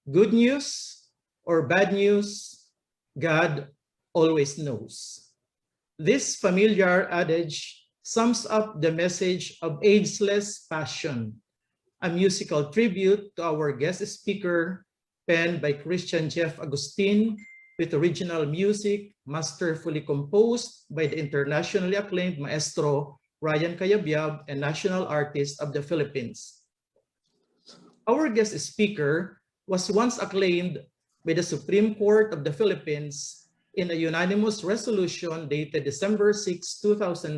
Good news or bad news, God always knows. This familiar adage sums up the message of ageless passion, a musical tribute to our guest speaker, penned by Christian Jeff Agustin, with original music masterfully composed by the internationally acclaimed maestro Ryan Cayabyab and national artist of the Philippines. Our guest speaker was once acclaimed by the Supreme Court of the Philippines in a unanimous resolution dated December 6, 2006,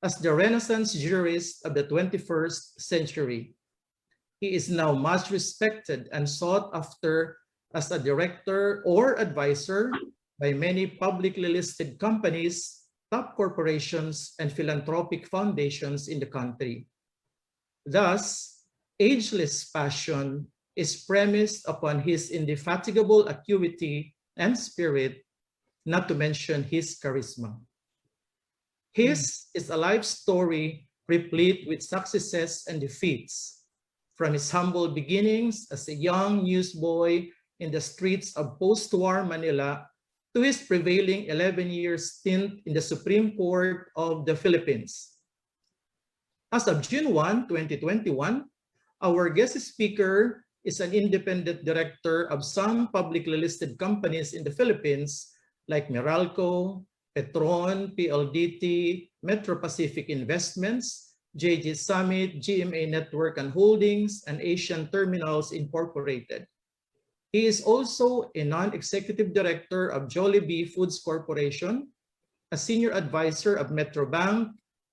as the Renaissance jurist of the 21st century. He is now much respected and sought after as a director or advisor by many publicly listed companies, top corporations, and philanthropic foundations in the country. Thus, ageless passion is premised upon his indefatigable acuity and spirit, not to mention his charisma. His is a life story replete with successes and defeats, from his humble beginnings as a young newsboy in the streets of post-war Manila to his prevailing 11-year stint in the Supreme Court of the Philippines. As of June 1, 2021, our guest speaker is an independent director of some publicly listed companies in the Philippines like Meralco, Petron, PLDT, Metro Pacific Investments, JG Summit, GMA Network and Holdings, and Asian Terminals Incorporated. He is also a non-executive director of Jollibee Foods Corporation, a senior advisor of Metro Bank,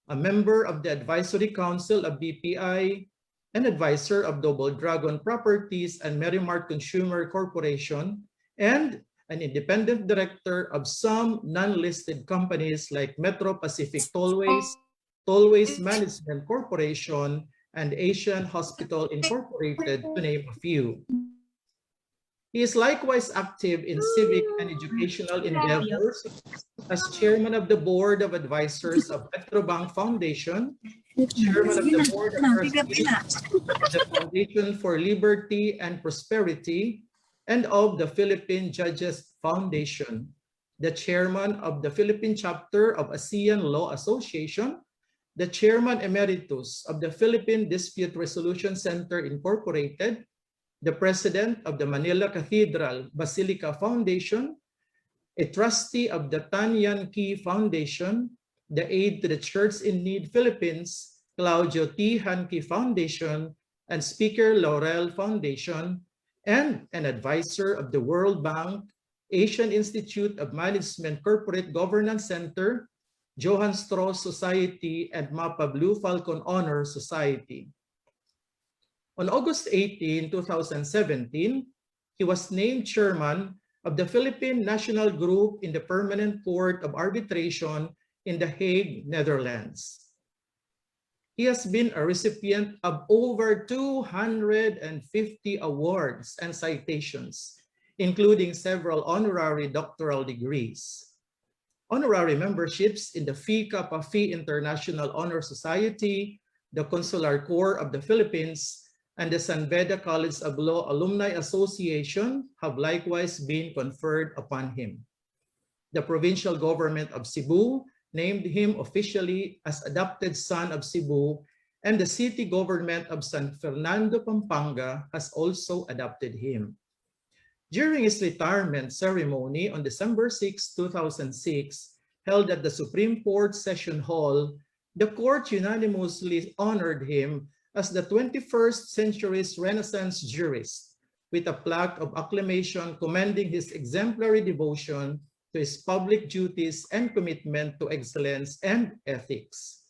a member of the Advisory Council of BPI, an advisor of Double Dragon Properties and Merrimart Consumer Corporation, and an independent director of some non-listed companies like Metro Pacific Tollways, Tollways Management Corporation, and Asian Hospital Incorporated, to name a few. He is likewise active in civic and educational endeavors as chairman of the Board of Advisors of Metrobank Foundation, chairman of the Board of Trustees of the Foundation for Liberty and Prosperity, and of the Philippine Judges Foundation, the chairman of the Philippine chapter of ASEAN Law Association, the chairman emeritus of the Philippine Dispute Resolution Center Incorporated, the president of the Manila Cathedral Basilica Foundation, a trustee of the Tan Yan Kee Foundation, the aide to the Church in Need Philippines, Claudio T. Hanke Foundation, and Speaker Laurel Foundation, and an advisor of the World Bank, Asian Institute of Management Corporate Governance Center, Johann Strauss Society, and MAPA Blue Falcon Honor Society. On August 18, 2017, he was named chairman of the Philippine National Group in the Permanent Court of Arbitration in The Hague, Netherlands. He has been a recipient of over 250 awards and citations, including several honorary doctoral degrees, honorary memberships in the PICPA International Honor Society, the Consular Corps of the Philippines, and the San Beda College of Law Alumni Association have likewise been conferred upon him. The provincial government of Cebu named him officially as adopted son of Cebu, and the city government of San Fernando, Pampanga has also adopted him. During his retirement ceremony on December 6, 2006, held at the Supreme Court Session Hall, the court unanimously honored him as the 21st century's Renaissance jurist, with a plaque of acclamation commending his exemplary devotion to his public duties and commitment to excellence and ethics.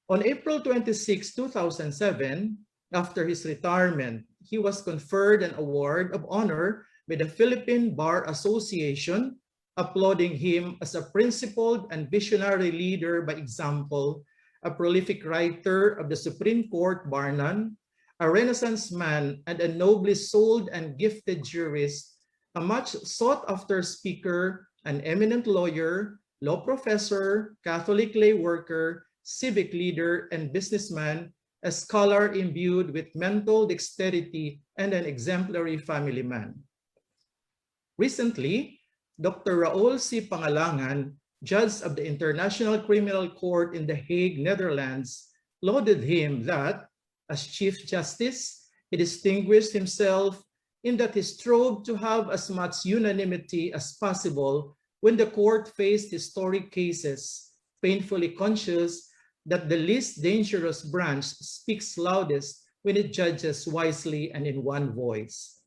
On April 26, 2007, after his retirement, he was conferred an award of honor by the Philippine Bar Association, applauding him as a principled and visionary leader by example, a prolific writer of the Supreme Court bar none, a Renaissance man, and a nobly souled and gifted jurist, a much sought-after speaker, an eminent lawyer, law professor, Catholic lay worker, civic leader, and businessman, a scholar imbued with mental dexterity and an exemplary family man. Recently, Dr. Raul C. Pangalangan, judge of the International Criminal Court in The Hague, Netherlands, lauded him that, as Chief Justice, he distinguished himself in that he strove to have as much unanimity as possible when the court faced historic cases, painfully conscious that the least dangerous branch speaks loudest when it judges wisely and in one voice.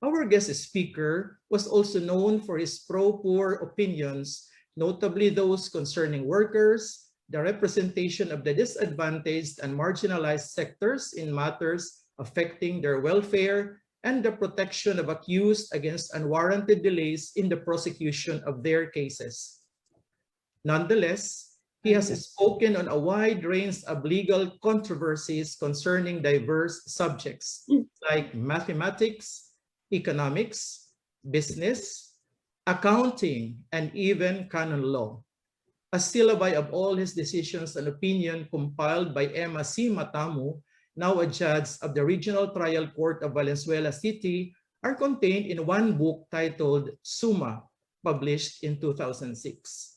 Our guest speaker was also known for his pro-poor opinions, notably those concerning workers, the representation of the disadvantaged and marginalized sectors in matters affecting their welfare, and the protection of accused against unwarranted delays in the prosecution of their cases. Nonetheless, he has spoken on a wide range of legal controversies concerning diverse subjects like mathematics, economics, business, accounting, and even canon law. A syllabi of all his decisions and opinion compiled by Emma C. Matamu, now a judge of the Regional Trial Court of Valenzuela City, are contained in one book titled Summa, published in 2006.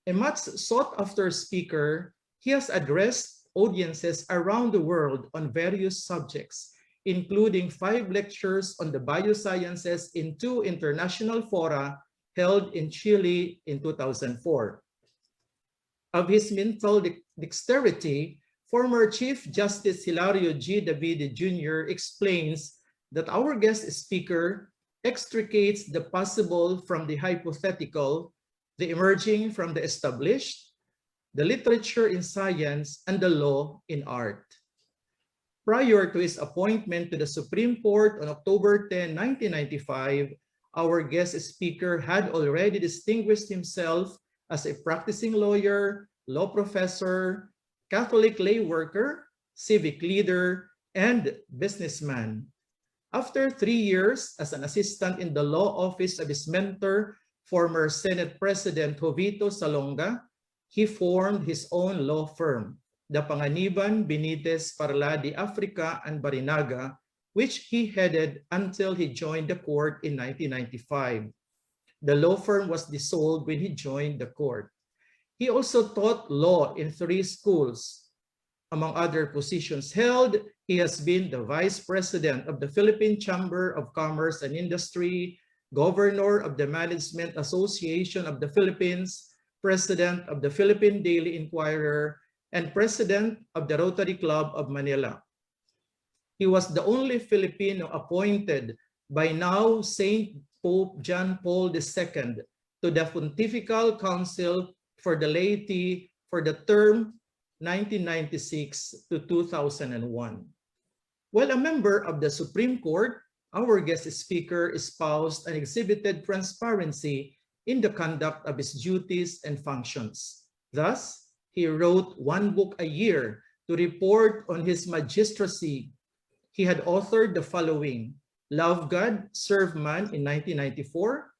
A much sought-after speaker, he has addressed audiences around the world on various subjects, including 5 lectures on the biosciences in 2 international fora held in Chile in 2004. Of his mental dexterity, former Chief Justice Hilario G. Davide Jr. explains that our guest speaker extricates the possible from the hypothetical, the emerging from the established, the literature in science, and the law in art. Prior to his appointment to the Supreme Court on October 10, 1995, our guest speaker had already distinguished himself as a practicing lawyer, law professor, Catholic lay worker, civic leader, and businessman. After 3 years as an assistant in the law office of his mentor, former Senate President Jovito Salonga, he formed his own law firm, the Panganiban, Benitez, Parladi, Africa, and Barinaga, which he headed until he joined the court in 1995. The law firm was dissolved when he joined the court. He also taught law in 3 schools. Among other positions held, he has been the Vice President of the Philippine Chamber of Commerce and Industry, Governor of the Management Association of the Philippines, President of the Philippine Daily Inquirer, and President of the Rotary Club of Manila. He was the only Filipino appointed by now Saint Pope John Paul II to the Pontifical Council for the laity for the term 1996 to 2001. While a member of the Supreme Court, our guest speaker espoused and exhibited transparency in the conduct of his duties and functions. Thus, he wrote 1 book a year to report on his magistracy. He had authored the following: Love God, Serve Man in 1994,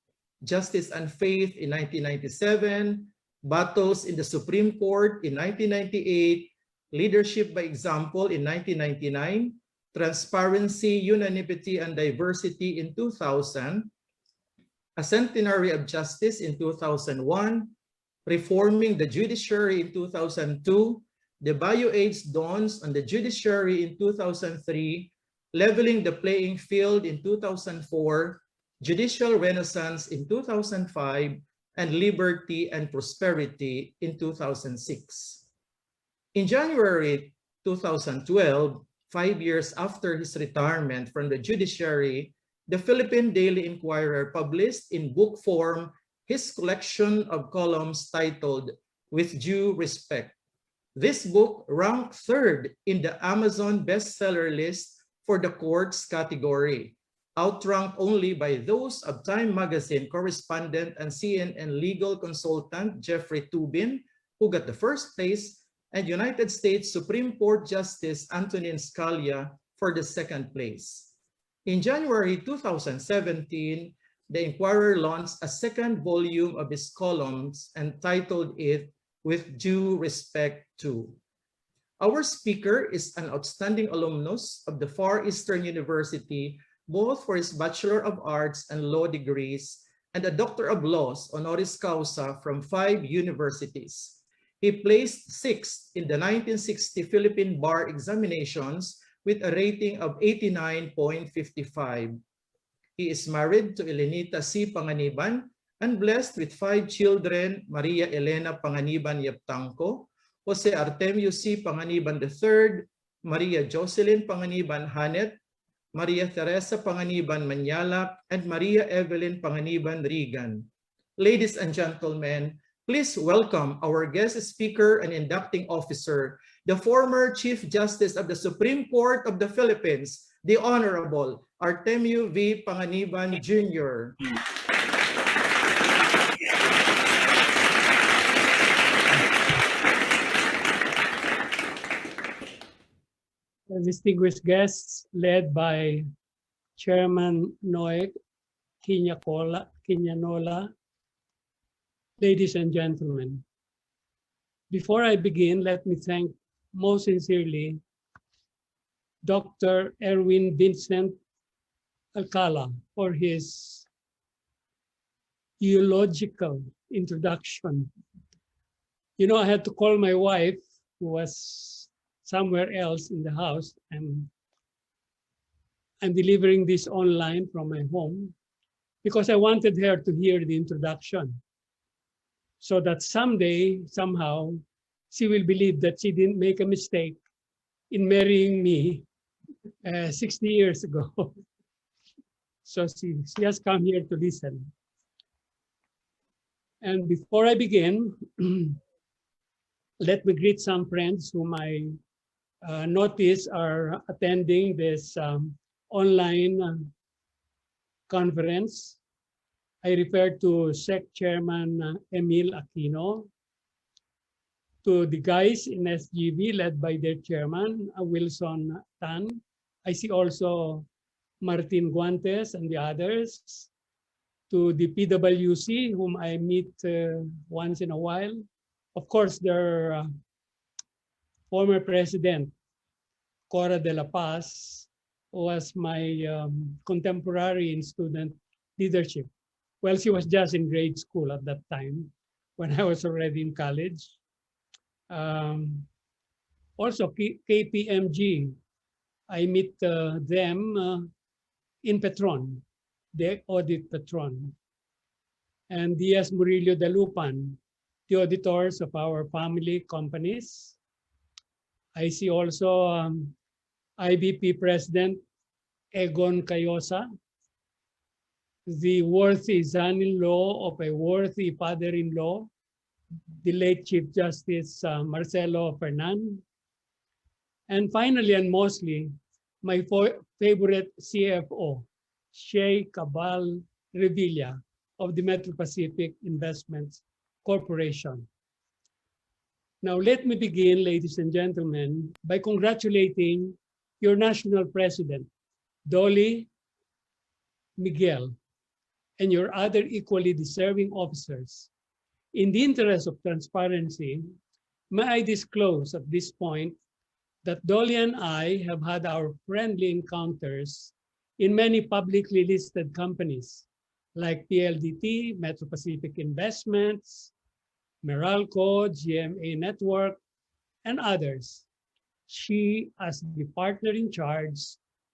Justice and Faith in 1997, Battles in the Supreme Court in 1998, Leadership by Example in 1999, Transparency, Unanimity, and Diversity in 2000, A Centenary of Justice in 2001, Reforming the Judiciary in 2002, The Bio-Age Dawns on the Judiciary in 2003, Leveling the Playing Field in 2004, Judicial Renaissance in 2005, and Liberty and Prosperity in 2006. In January 2012, 5 years after his retirement from the judiciary, the Philippine Daily Inquirer published in book form his collection of columns titled With Due Respect. This book ranked 3rd in the Amazon bestseller list for the court's category, outranked only by those of Time Magazine correspondent and CNN legal consultant Jeffrey Toobin, who got the 1st place, and United States Supreme Court Justice Antonin Scalia for the 2nd place. In January 2017, the Inquirer launched a 2nd volume of his columns and titled it With Due Respect To. Our speaker is an outstanding alumnus of the Far Eastern University, both for his Bachelor of Arts and Law degrees and a Doctor of Laws honoris causa from 5 universities. He placed 6th in the 1960 Philippine bar examinations with a rating of 89.55. He is married to Elenita C. Panganiban and blessed with 5 children: Maria Elena Panganiban Yaptangco, Jose Artemio C. Panganiban III, Maria Jocelyn Panganiban Hanet, Maria Teresa Panganiban Manyalak, and Maria Evelyn Panganiban Rigan. Ladies and gentlemen, please welcome our guest speaker and inducting officer, the former Chief Justice of the Supreme Court of the Philippines, the Honorable Artemio V. Panganiban Jr. Distinguished guests led by Chairman Noe Quinanola, ladies and gentlemen. Before I begin, let me thank most sincerely Dr. Erwin Vincent Alcala for his eulogical introduction. You know, I had to call my wife, who was somewhere else in the house, and I'm delivering this online from my home because I wanted her to hear the introduction so that someday, somehow, she will believe that she didn't make a mistake in marrying me 60 years ago. So she has come here to listen. And before I begin, let me greet some friends whom I notice are attending this online conference. I refer to SEC Chairman Emil Aquino, to the guys in SGB led by their chairman, Wilson Tan. I see also Martin Guantes and the others, to the PWC, whom I meet once in a while. Of course, their former president, Cora de la Paz, was my contemporary in student leadership. Well, she was just in grade school at that time when I was already in college. Also, KPMG, I meet them in Petron, the audit Petron. And Diaz Murillo de Lupan, the auditors of our family companies. I see also IBP President Egon Cayosa, the worthy son-in-law of a worthy father-in-law, the late Chief Justice Marcelo Fernan. And finally, and mostly, my favorite CFO, Shay Cabal Revilla of the Metro Pacific Investments Corporation. Now, let me begin, ladies and gentlemen, by congratulating your national president, Dolly Miguel, and your other equally deserving officers. In the interest of transparency, may I disclose at this point that Dolly and I have had our friendly encounters in many publicly listed companies like PLDT, Metro Pacific Investments, Meralco, GMA Network, and others. She, as the partner in charge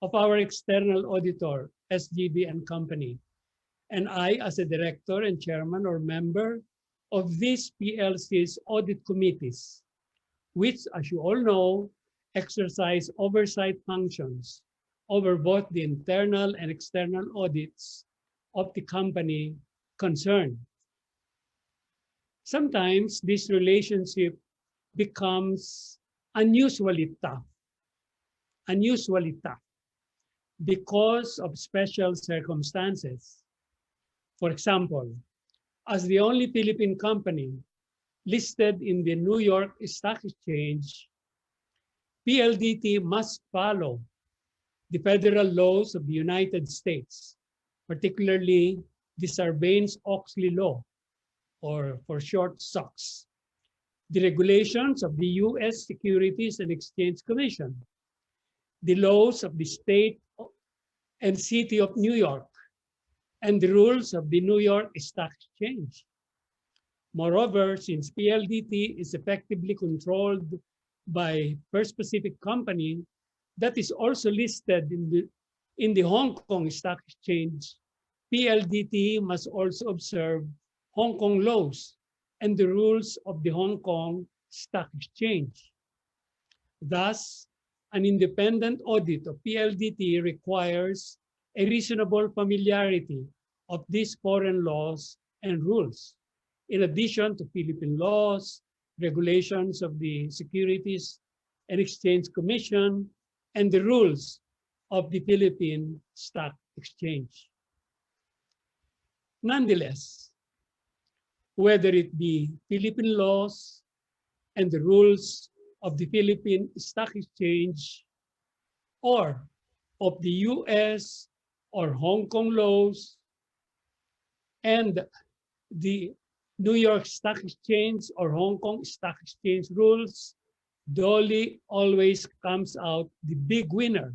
of our external auditor, SGB and Company, and I as a director and chairman or member of these PLC's audit committees, which, as you all know, exercise oversight functions over both the internal and external audits of the company concerned. Sometimes this relationship becomes unusually tough because of special circumstances. For example, as the only Philippine company listed in the New York Stock Exchange, PLDT must follow the federal laws of the United States, particularly the Sarbanes-Oxley law, or for short, SOX, the regulations of the U.S. Securities and Exchange Commission, the laws of the state and city of New York, and the rules of the New York Stock Exchange. Moreover, since PLDT is effectively controlled by First Pacific Company that is also listed in the Hong Kong Stock Exchange, PLDT must also observe Hong Kong laws and the rules of the Hong Kong Stock Exchange. Thus, an independent audit of PLDT requires a reasonable familiarity of these foreign laws and rules, in addition to Philippine laws, regulations of the Securities and Exchange Commission, and the rules of the Philippine Stock Exchange. Nonetheless, whether it be Philippine laws and the rules of the Philippine Stock Exchange, or of the US or Hong Kong laws, and the New York Stock Exchange or Hong Kong Stock Exchange rules, Dolly always comes out the big winner,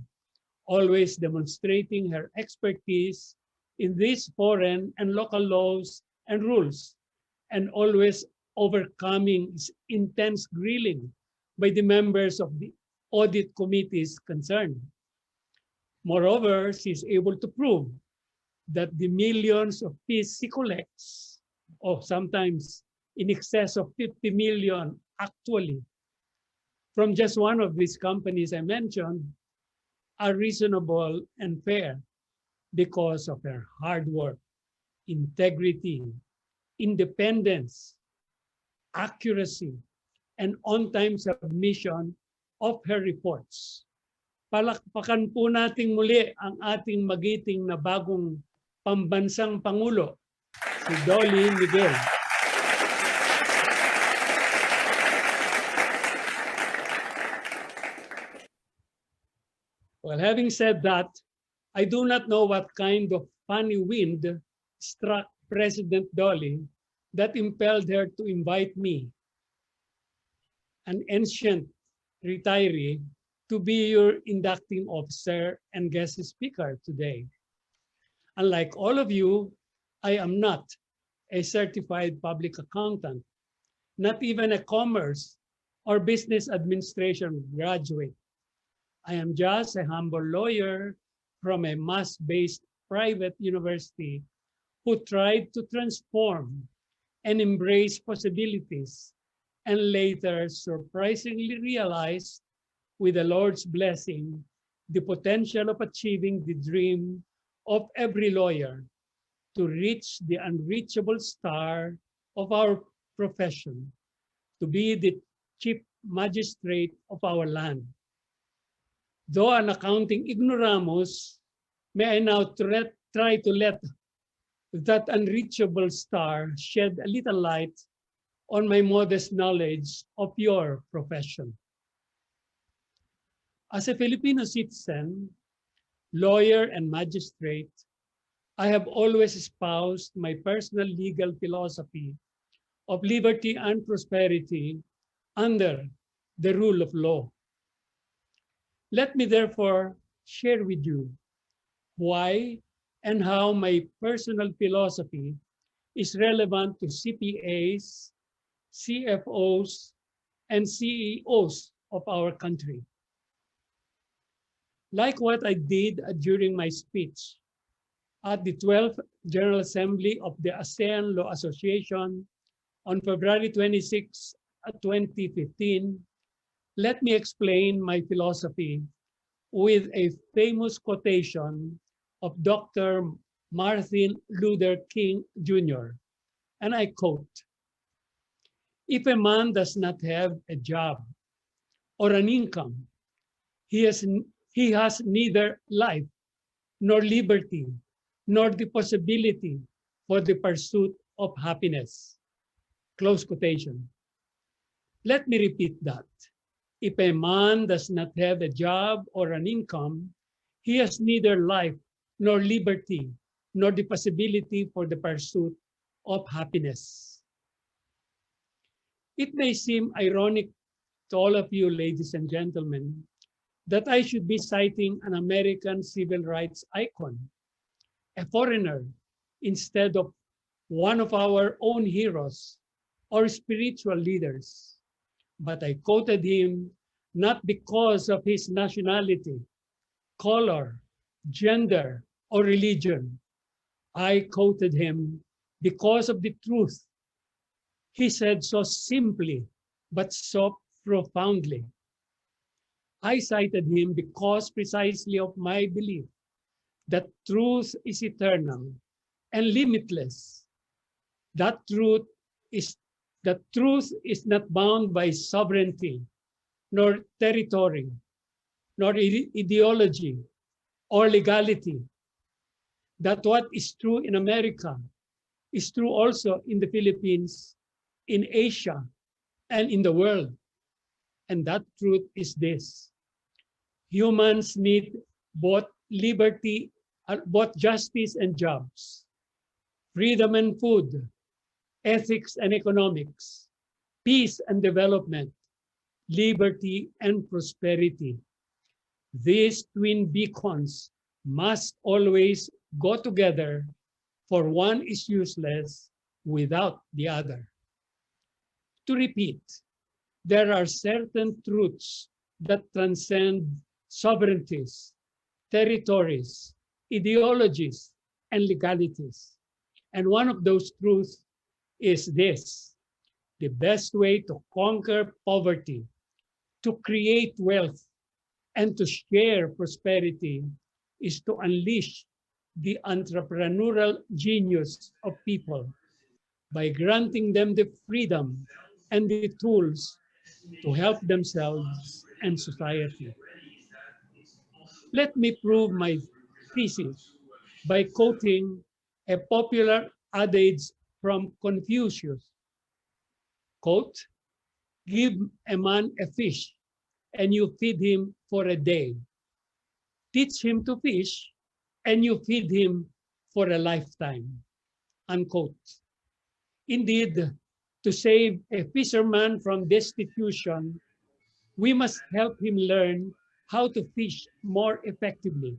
always demonstrating her expertise in these foreign and local laws and rules, and always overcoming intense grilling by the members of the audit committees concerned. Moreover, she is able to prove that the millions of fees she collects, or sometimes in excess of 50 million actually, from just one of these companies I mentioned, are reasonable and fair because of her hard work, integrity, independence, accuracy, and on-time submission of her reports. Palakpakan po natin muli ang ating magiting na bagong pambansang Pangulo, si Dolly Miguel. Well, having said that, I do not know what kind of funny wind struck President Dolly that impelled her to invite me, an ancient retiree, to be your inducting officer and guest speaker today. Unlike all of you, I am not a certified public accountant, not even a commerce or business administration graduate. I am just a humble lawyer from a mass-based private university who tried to transform and embrace possibilities and later surprisingly realized, with the Lord's blessing, the potential of achieving the dream of every lawyer to reach the unreachable star of our profession, to be the chief magistrate of our land. Though an accounting ignoramus, may I now try to let that unreachable star shed a little light on my modest knowledge of your profession. As a Filipino citizen, lawyer, and magistrate, I have always espoused my personal legal philosophy of liberty and prosperity under the rule of law. Let me therefore share with you why and how my personal philosophy is relevant to CPAs, CFOs, and CEOs of our country. Like what I did during my speech at the 12th General Assembly of the ASEAN Law Association on February 26, 2015, let me explain my philosophy with a famous quotation of Dr. Martin Luther King Jr. And I quote, "If a man does not have a job or an income, he has neither life nor liberty nor the possibility for the pursuit of happiness." Close quotation. Let me repeat that. If a man does not have a job or an income, he has neither life nor liberty nor the possibility for the pursuit of happiness. It may seem ironic to all of you, ladies and gentlemen, that I should be citing an American civil rights icon, a foreigner, instead of one of our own heroes or spiritual leaders. But I quoted him not because of his nationality, color, gender, or religion. I quoted him because of the truth he said so simply, but so profoundly. I cited him because precisely of my belief that truth is eternal and limitless. That truth is that truth is not bound by sovereignty, nor territory, nor ideology or legality. That what is true in America is true also in the Philippines, in Asia, and in the world. And that truth is this: humans need both liberty, both justice and jobs, freedom and food, ethics and economics, peace and development, liberty and prosperity. These twin beacons must always go together, for one is useless without the other. To repeat, there are certain truths that transcend sovereignties, territories, ideologies, and legalities. And one of those truths is this: the best way to conquer poverty, to create wealth, and to share prosperity is to unleash the entrepreneurial genius of people by granting them the freedom and the tools to help themselves and society. Let me prove my thesis by quoting a popular adage from Confucius. Quote, "Give a man a fish and you feed him for a day. Teach him to fish and you feed him for a lifetime." Unquote. Indeed, to save a fisherman from destitution, we must help him learn how to fish more effectively.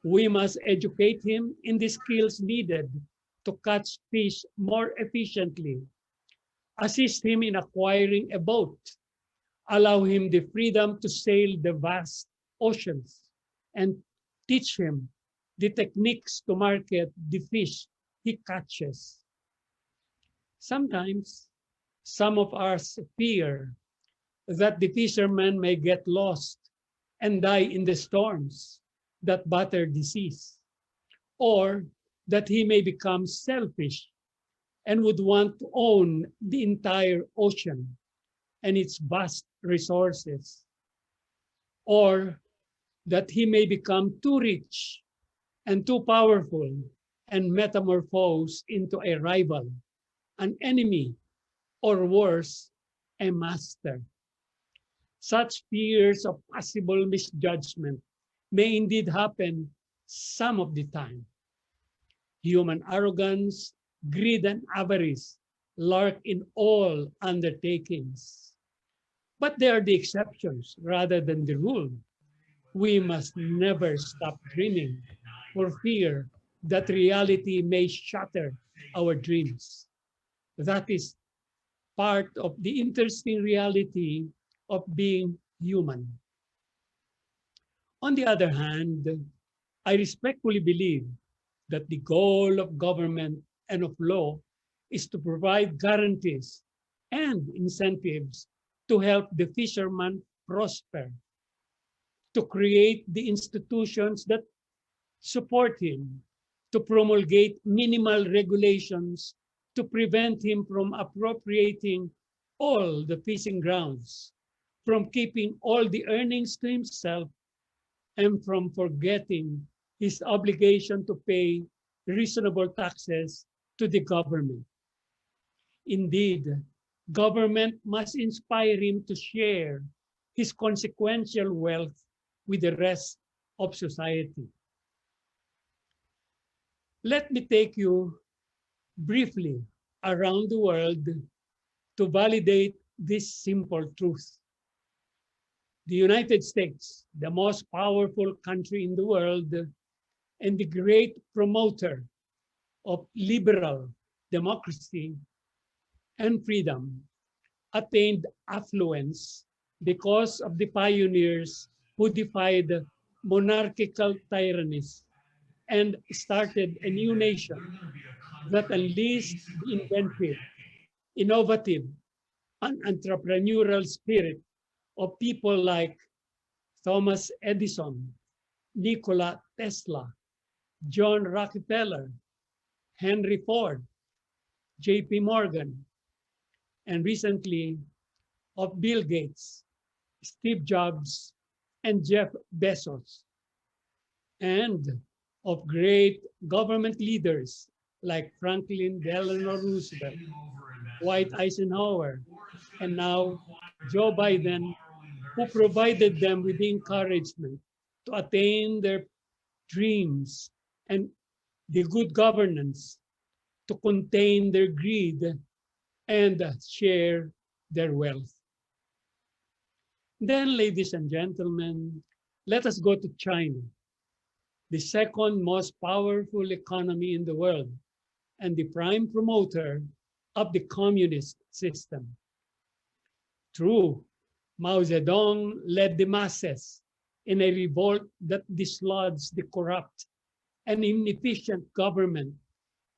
We must educate him in the skills needed to catch fish more efficiently, assist him in acquiring a boat, allow him the freedom to sail the vast oceans, and teach him the techniques to market the fish he catches. Sometimes, some of us fear that the fisherman may get lost and die in the storms that batter the seas, or that he may become selfish and would want to own the entire ocean and its vast resources, or that he may become too rich and too powerful and metamorphose into a rival, an enemy, or worse, a master. Such fears of possible misjudgment may indeed happen some of the time. Human arrogance, greed, and avarice lurk in all undertakings. But they are the exceptions rather than the rule. We must never stop dreaming for fear that reality may shatter our dreams. That is part of the interesting reality of being human. On the other hand, I respectfully believe that the goal of government and of law is to provide guarantees and incentives to help the fisherman prosper, to create the institutions that support him, to promulgate minimal regulations to prevent him from appropriating all the fishing grounds, from keeping all the earnings to himself, and from forgetting his obligation to pay reasonable taxes to the government. Indeed, government must inspire him to share his consequential wealth with the rest of society. Let me take you briefly around the world to validate this simple truth. The United States, the most powerful country in the world and the great promoter of liberal democracy and freedom, attained affluence because of the pioneers who defied monarchical tyrannies and started a new nation that unleashed the inventive, innovative, and entrepreneurial spirit of people like Thomas Edison, Nikola Tesla, John Rockefeller, Henry Ford, J.P. Morgan, and recently of Bill Gates, Steve Jobs, and Jeff Bezos, and of great government leaders like Franklin Delano Roosevelt, Dwight Eisenhower, and now Joe Biden, who provided them with the encouragement to attain their dreams and the good governance to contain their greed and share their wealth. Then, ladies and gentlemen, let us go to China, the second most powerful economy in the world and the prime promoter of the communist system. True, Mao Zedong led the masses in a revolt that dislodged the corrupt and inefficient government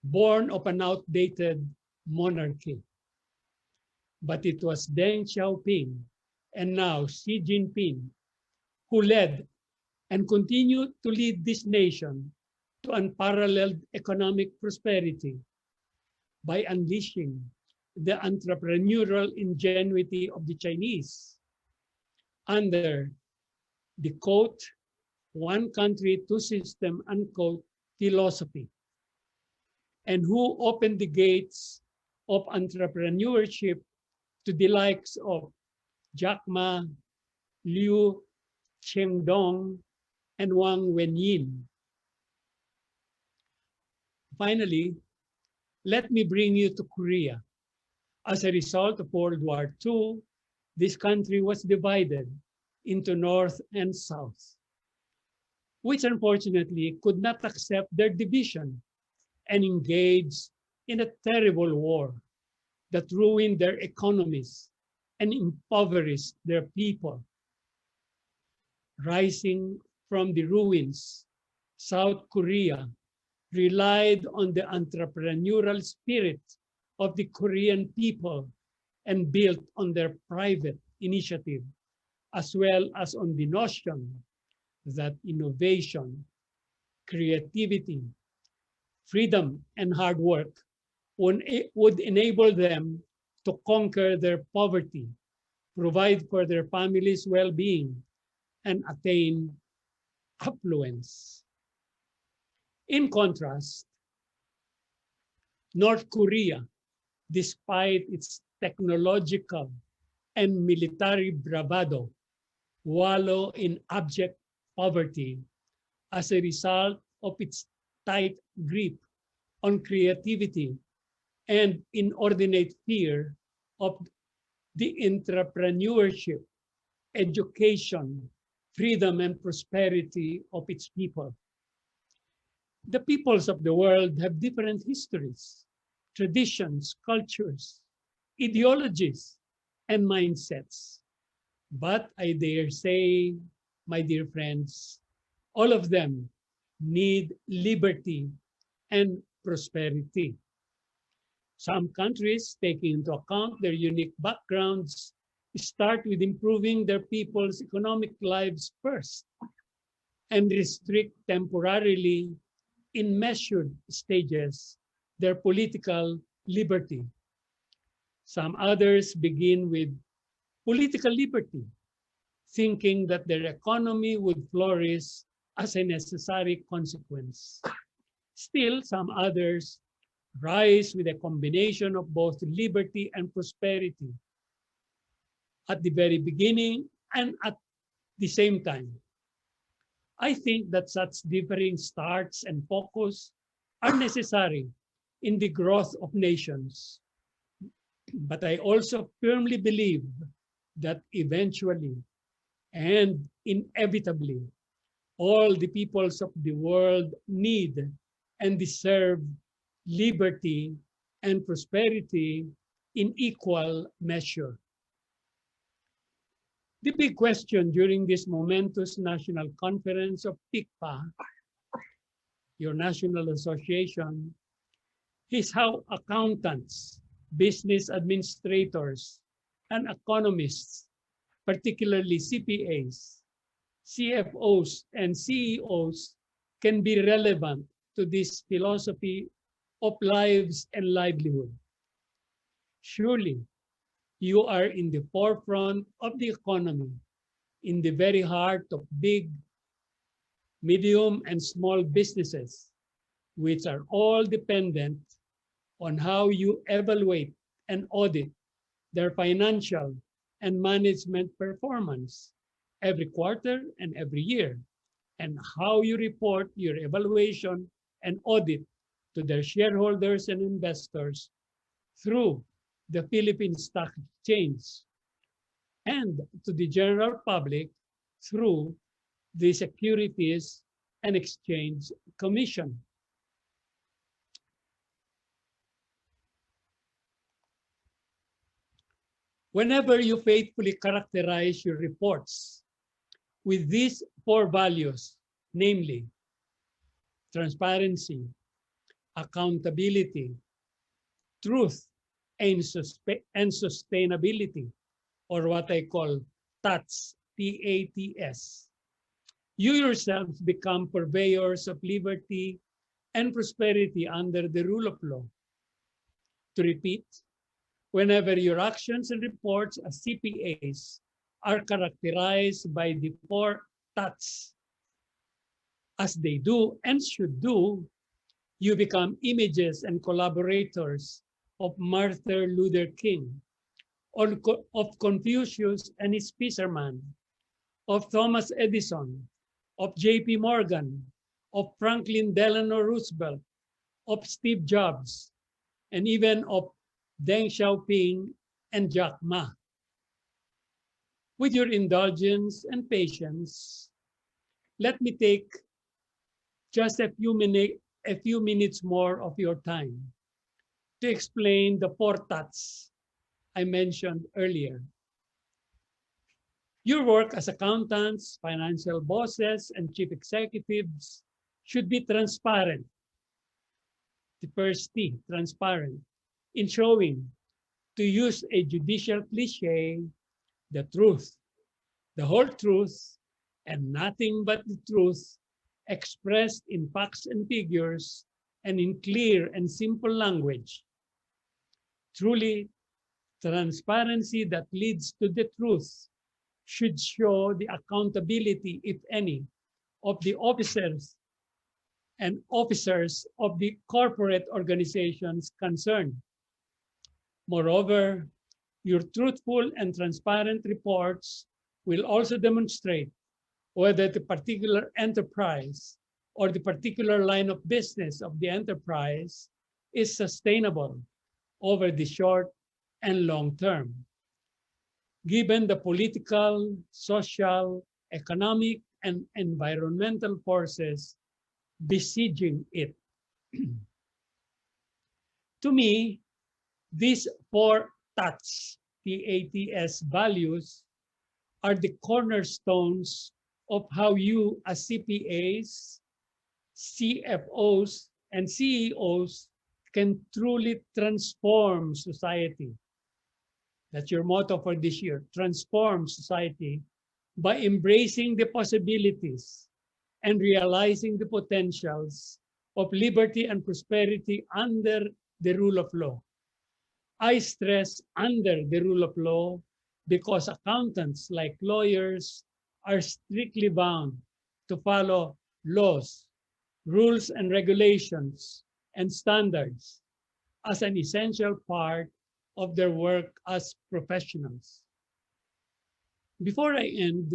born of an outdated monarchy. But it was Deng Xiaoping and now Xi Jinping who led and continued to lead this nation to unparalleled economic prosperity by unleashing the entrepreneurial ingenuity of the Chinese under the quote, one country, two system, unquote, philosophy, and who opened the gates of entrepreneurship to the likes of Jack Ma, Liu Chengdong, and Wang Wenyin. Finally, let me bring you to Korea. As a result of World War II, this country was divided into North and South, which unfortunately could not accept their division and engaged in a terrible war that ruined their economies and impoverished their people. Rising from the ruins, South Korea relied on the entrepreneurial spirit of the Korean people and built on their private initiative, as well as on the notion that innovation, creativity, freedom, and hard work would enable them to conquer their poverty, provide for their families' well-being, and attain affluence. In contrast, North Korea, despite its technological and military bravado, wallow in abject poverty as a result of its tight grip on creativity and inordinate fear of the entrepreneurship, education, freedom, and prosperity of its people. The peoples of the world have different histories, traditions, cultures, ideologies, and mindsets. But I dare say, my dear friends, all of them need liberty and prosperity. Some countries, taking into account their unique backgrounds, start with improving their people's economic lives first and restrict temporarily in measured stages their political liberty. Some others begin with political liberty, thinking that their economy would flourish as a necessary consequence. Still, some others rise with a combination of both liberty and prosperity at the very beginning and at the same time. I think that such differing starts and focus are necessary in the growth of nations, But I also firmly believe that eventually and inevitably, all the peoples of the world need and deserve liberty and prosperity in equal measure. The big question during this momentous national conference of PICPA, your national association, is how accountants, business administrators, and economists, particularly CPAs, CFOs, and CEOs, can be relevant to this philosophy of lives and livelihood. Surely, you are in the forefront of the economy, in the very heart of big, medium, and small businesses, which are all dependent on how you evaluate and audit their financial and management performance every quarter and every year, and how you report your evaluation and audit to their shareholders and investors through the Philippine Stock Exchange and to the general public through the Securities and Exchange Commission. Whenever you faithfully characterize your reports with these four values, namely transparency, accountability, truth, and sustainability, or what I call TATS, T-A-T-S. You yourselves become purveyors of liberty and prosperity under the rule of law. To repeat, whenever your actions and reports as CPAs are characterized by the four TATS, as they do and should do, you become images and collaborators of Martin Luther King, of Confucius and his fisherman, of Thomas Edison, of J.P. Morgan, of Franklin Delano Roosevelt, of Steve Jobs, and even of Deng Xiaoping and Jack Ma. With your indulgence and patience, let me take just a few minutes more of your time to explain the four TATS I mentioned earlier. Your work as accountants, financial bosses, and chief executives should be transparent. The first T, transparent, in showing, to use a judicial cliche, the truth, the whole truth, and nothing but the truth expressed in facts and figures and in clear and simple language. Truly, transparency that leads to the truth should show the accountability, if any, of the officers of the corporate organizations concerned. Moreover, your truthful and transparent reports will also demonstrate whether the particular enterprise or the particular line of business of the enterprise is sustainable over the short and long term, given the political, social, economic, and environmental forces besieging it. To me, these four TATS, T-A-T-S values, are the cornerstones of how you as CPAs, CFOs, and CEOs can truly transform society. That's your motto for this year, transform society by embracing the possibilities and realizing the potentials of liberty and prosperity under the rule of law. I stress under the rule of law because accountants, like lawyers, are strictly bound to follow laws, rules and regulations, and standards as an essential part of their work as professionals. Before I end,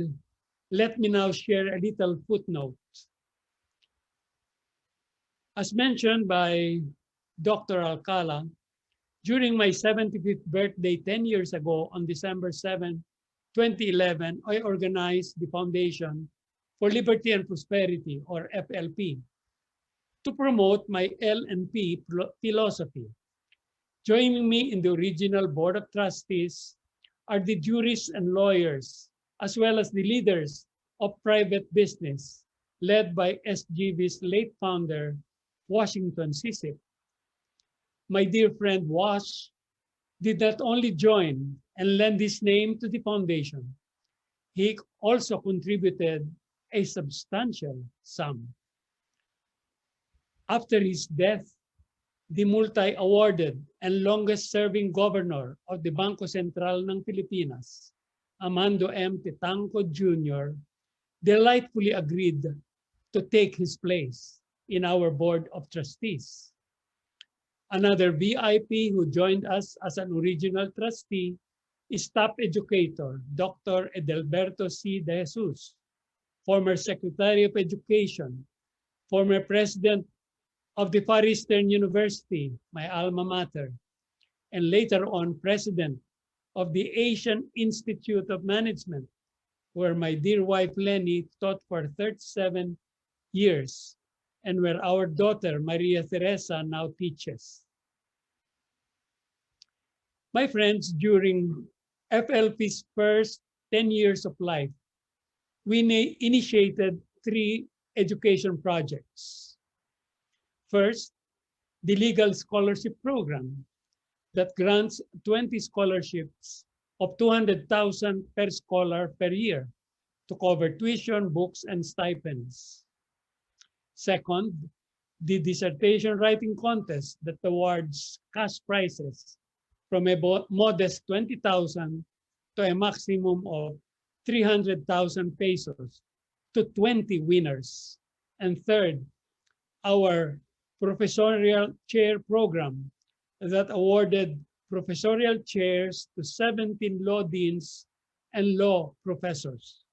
let me now share a little footnote. As mentioned by Dr. Alcala, During my 75th birthday 10 years ago on December 7, 2011, I organized the Foundation for Liberty and Prosperity, or FLP, to promote my L&P philosophy. Joining me in the original Board of Trustees are the jurists and lawyers, as well as the leaders of private business, led by SGV's late founder, Washington Sisip. My dear friend Wash did not only join and lend his name to the foundation, he also contributed a substantial sum. After his death, the multi-awarded and longest-serving governor of the Bangko Sentral ng Pilipinas, Amando M. Titanco Jr., delightfully agreed to take his place in our Board of Trustees. Another VIP who joined us as an original trustee is top educator, Dr. Edelberto C. De Jesus, former Secretary of Education, former President of the Far Eastern University, my alma mater, and later on President of the Asian Institute of Management, where my dear wife Lenny taught for 37 years, and where our daughter Maria Teresa now teaches. My friends, during FLP's first 10 years of life, we initiated 3 education projects. First, the Legal Scholarship Program that grants 20 scholarships of 200,000 per scholar per year to cover tuition, books, and stipends. Second, the dissertation writing contest that awards cash prizes from a modest 20,000 to a maximum of 300,000 pesos to 20 winners. And third, our professorial chair program that awarded professorial chairs to 17 law deans and law professors.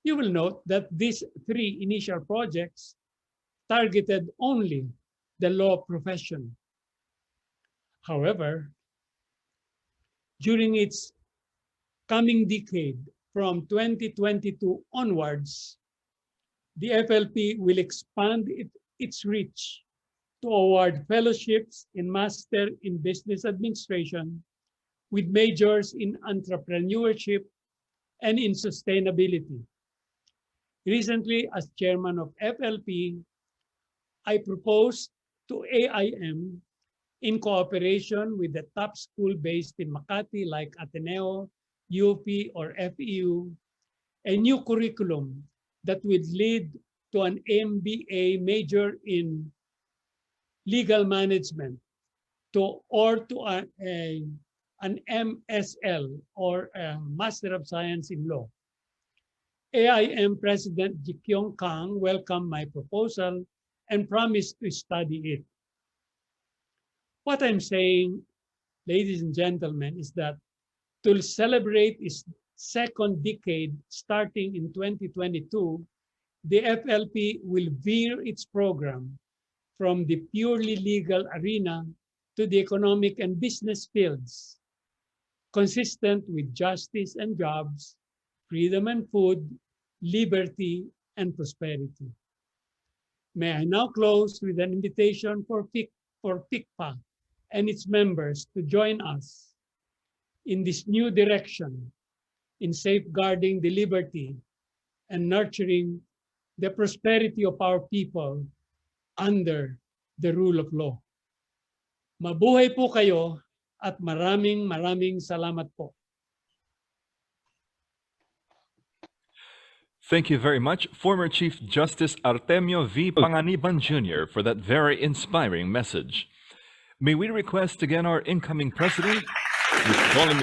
You will note that these 3 initial projects targeted only the law profession. However, during its coming decade, from 2022 onwards, the FLP will expand its reach to award fellowships in Master in Business Administration with majors in entrepreneurship and in sustainability. Recently, as chairman of FLP, I proposed to AIM, in cooperation with the top school based in Makati like Ateneo, UP, or FEU, a new curriculum that would lead to an MBA major in legal management or to an MSL, or a Master of Science in Law. AIM President Jikyong Kang welcomed my proposal and promised to study it. What I'm saying, ladies and gentlemen, is that to celebrate its second decade starting in 2022, the FLP will veer its program from the purely legal arena to the economic and business fields, consistent with justice and jobs, freedom and food, liberty and prosperity. May I now close with an invitation for PICPA and its members to join us in this new direction in safeguarding the liberty and nurturing the prosperity of our people under the rule of law. Mabuhay po kayo at maraming salamat po. Thank you very much, former Chief Justice Artemio V. Panganiban Jr., for that very inspiring message. May we request again our incoming president, Ms. Colin